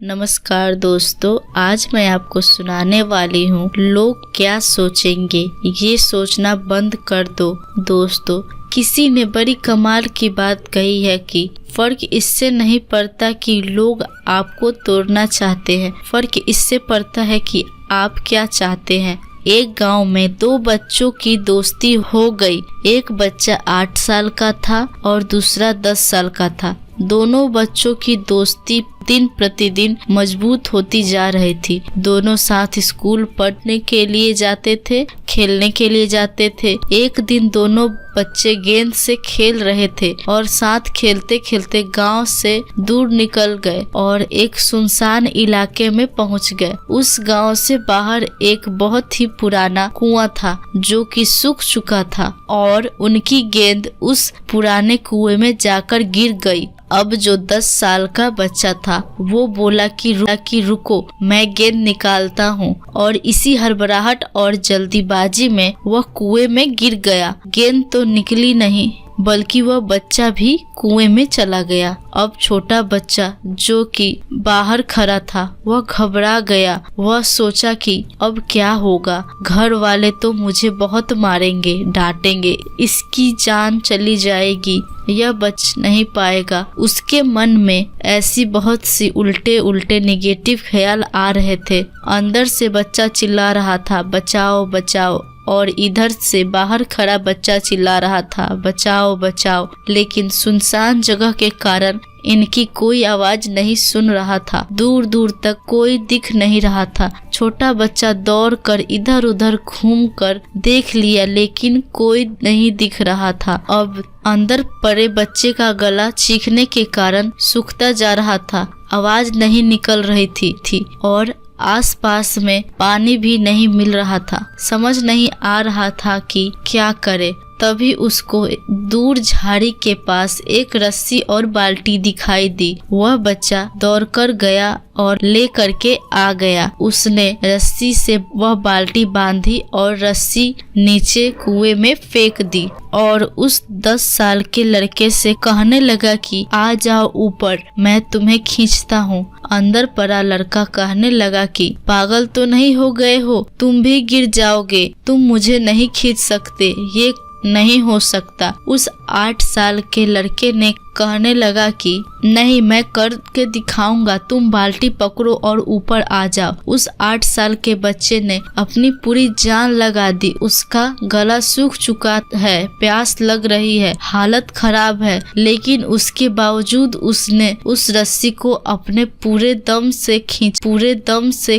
नमस्कार दोस्तों, आज मैं आपको सुनाने वाली हूँ लोग क्या सोचेंगे, ये सोचना बंद कर दो। दोस्तों, किसी ने बड़ी कमाल की बात कही है कि फर्क इससे नहीं पड़ता कि लोग आपको तोड़ना चाहते हैं, फर्क इससे पड़ता है कि आप क्या चाहते हैं। एक गांव में दो बच्चों की दोस्ती हो गई। एक बच्चा 8 साल का था और दूसरा 10 साल का था। दोनों बच्चों की दोस्ती दिन प्रतिदिन मजबूत होती जा रही थी। दोनों साथ स्कूल पढ़ने के लिए जाते थे, खेलने के लिए जाते थे। एक दिन दोनों बच्चे गेंद से खेल रहे थे और साथ खेलते खेलते गांव से दूर निकल गए और एक सुनसान इलाके में पहुंच गए। उस गांव से बाहर एक बहुत ही पुराना कुआं था जो कि सूख चुका था और उनकी गेंद उस पुराने कुएं में जाकर गिर गई। अब जो 10 साल का बच्चा था वो बोला कि रुको, मैं गेंद निकालता हूँ, और इसी हड़बड़ाहट और जल्दीबाजी में वह कुएं में गिर गया। गेंद तो निकली नहीं बल्कि वह बच्चा भी कुएं में चला गया। अब छोटा बच्चा जो कि बाहर खड़ा था वह घबरा गया। वह सोचा कि अब क्या होगा, घर वाले तो मुझे बहुत मारेंगे, डांटेंगे, इसकी जान चली जाएगी, यह बच नहीं पाएगा। उसके मन में ऐसी बहुत सी उल्टे उल्टे निगेटिव ख्याल आ रहे थे। अंदर से बच्चा चिल्ला रहा था, बचाओ बचाओ, और इधर से बाहर खड़ा बच्चा चिल्ला रहा था, बचाओ बचाओ। लेकिन सुनसान जगह के कारण इनकी कोई आवाज नहीं सुन रहा था। दूर दूर तक कोई दिख नहीं रहा था। छोटा बच्चा दौड़कर इधर उधर घूम कर देख लिया लेकिन कोई नहीं दिख रहा था। अब अंदर पड़े बच्चे का गला चीखने के कारण सूखता जा रहा था, आवाज नहीं निकल रही थी और आसपास में पानी भी नहीं मिल रहा था। समझ नहीं आ रहा था कि क्या करे। तभी उसको दूर झाड़ी के पास एक रस्सी और बाल्टी दिखाई दी। वह बच्चा दौड़कर गया और ले करके आ गया। उसने रस्सी से वह बाल्टी बांधी और रस्सी नीचे कुएं में फेंक दी और उस 10 साल के लड़के से कहने लगा कि आ जाओ ऊपर, मैं तुम्हें खींचता हूँ। अंदर पड़ा लड़का कहने लगा कि पागल तो नहीं हो गए हो, तुम भी गिर जाओगे, तुम मुझे नहीं खींच सकते, ये नहीं हो सकता। उस 8 साल के लड़के ने कहने लगा कि नहीं, मैं करके दिखाऊंगा, तुम बाल्टी पकड़ो और ऊपर आ जाओ। उस 8 साल के बच्चे ने अपनी पूरी जान लगा दी। उसका गला सूख चुका है, प्यास लग रही है, हालत खराब है, लेकिन उसके बावजूद उसने उस रस्सी को अपने पूरे दम से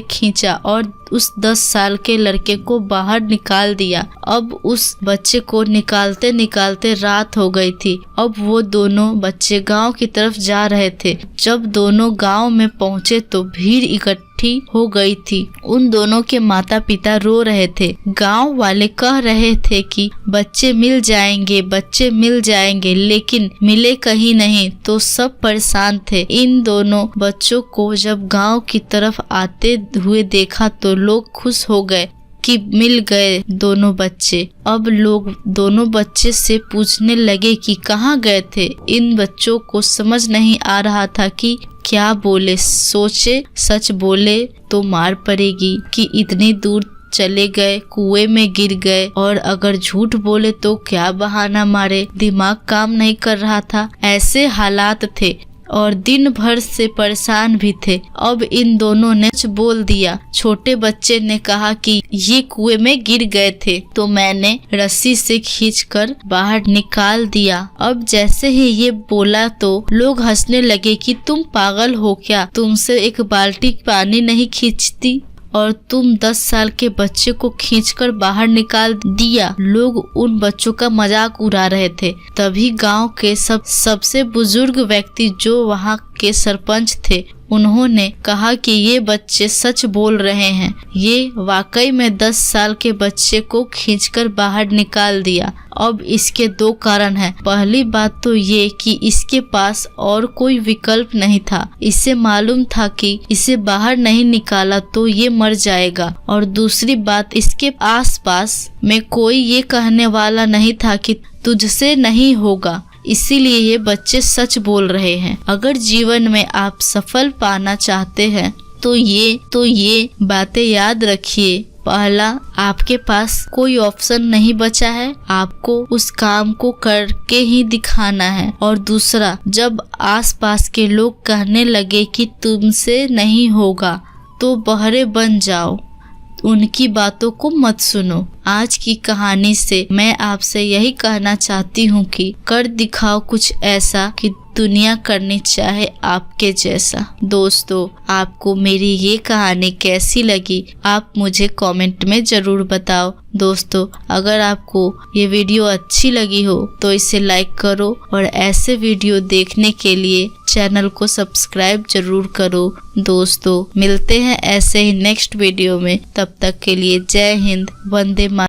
खींचा और उस 10 साल के लड़के को बाहर निकाल दिया। अब उस बच्चे को निकालते निकालते रात हो गई थी। अब वो दोनों बच्चे गांव की तरफ जा रहे थे। जब दोनों गांव में पहुंचे तो भीड़ इकट्ठी हो गई थी। उन दोनों के माता पिता रो रहे थे। गांव वाले कह रहे थे कि बच्चे मिल जाएंगे, लेकिन मिले कहीं नहीं। तो सब परेशान थे। इन दोनों बच्चों को जब गांव की तरफ आते हुए देखा तो लोग खुश हो गए कि मिल गए दोनों बच्चे। अब लोग दोनों बच्चे से पूछने लगे कि कहाँ गए थे। इन बच्चों को समझ नहीं आ रहा था कि क्या बोले। सोचे सच बोले तो मार पड़ेगी कि इतनी दूर चले गए, कुएं में गिर गए, और अगर झूठ बोले तो क्या बहाना मारे। दिमाग काम नहीं कर रहा था। ऐसे हालात थे और दिन भर से परेशान भी थे। अब इन दोनों ने बोल दिया। छोटे बच्चे ने कहा कि ये कुएं में गिर गए थे तो मैंने रस्सी से खींचकर बाहर निकाल दिया। अब जैसे ही ये बोला तो लोग हंसने लगे कि तुम पागल हो क्या, तुमसे एक बाल्टी पानी नहीं खींचती और तुम 10 साल के बच्चे को खींचकर बाहर निकाल दिया। लोग उन बच्चों का मजाक उड़ा रहे थे। तभी गांव के सबसे बुजुर्ग व्यक्ति जो वहां के सरपंच थे, उन्होंने कहा कि ये बच्चे सच बोल रहे हैं, ये वाकई में 10 साल के बच्चे को खींचकर बाहर निकाल दिया। अब इसके 2 कारण हैं। पहली बात तो ये कि इसके पास और कोई विकल्प नहीं था। इसे मालूम था कि इसे बाहर नहीं निकाला तो ये मर जाएगा, और दूसरी बात, इसके आसपास में कोई ये कहने वाला नहीं था कि तुझसे नहीं होगा। इसीलिए ये बच्चे सच बोल रहे हैं। अगर जीवन में आप सफल पाना चाहते हैं तो ये बातें याद रखिए। पहला, आपके पास कोई ऑप्शन नहीं बचा है, आपको उस काम को करके ही दिखाना है। और दूसरा, जब आसपास के लोग कहने लगे कि तुमसे नहीं होगा तो बहरे बन जाओ, उनकी बातों को मत सुनो। आज की कहानी से मैं आपसे यही कहना चाहती हूँ कि कर दिखाओ कुछ ऐसा कि दुनिया करनी चाहे आपके जैसा। दोस्तों, आपको मेरी ये कहानी कैसी लगी आप मुझे कमेंट में जरूर बताओ। दोस्तों, अगर आपको ये वीडियो अच्छी लगी हो तो इसे लाइक करो और ऐसे वीडियो देखने के लिए चैनल को सब्सक्राइब जरूर करो। दोस्तों, मिलते हैं ऐसे ही नेक्स्ट वीडियो में। तब तक के लिए जय हिंद, वंदे मातरम।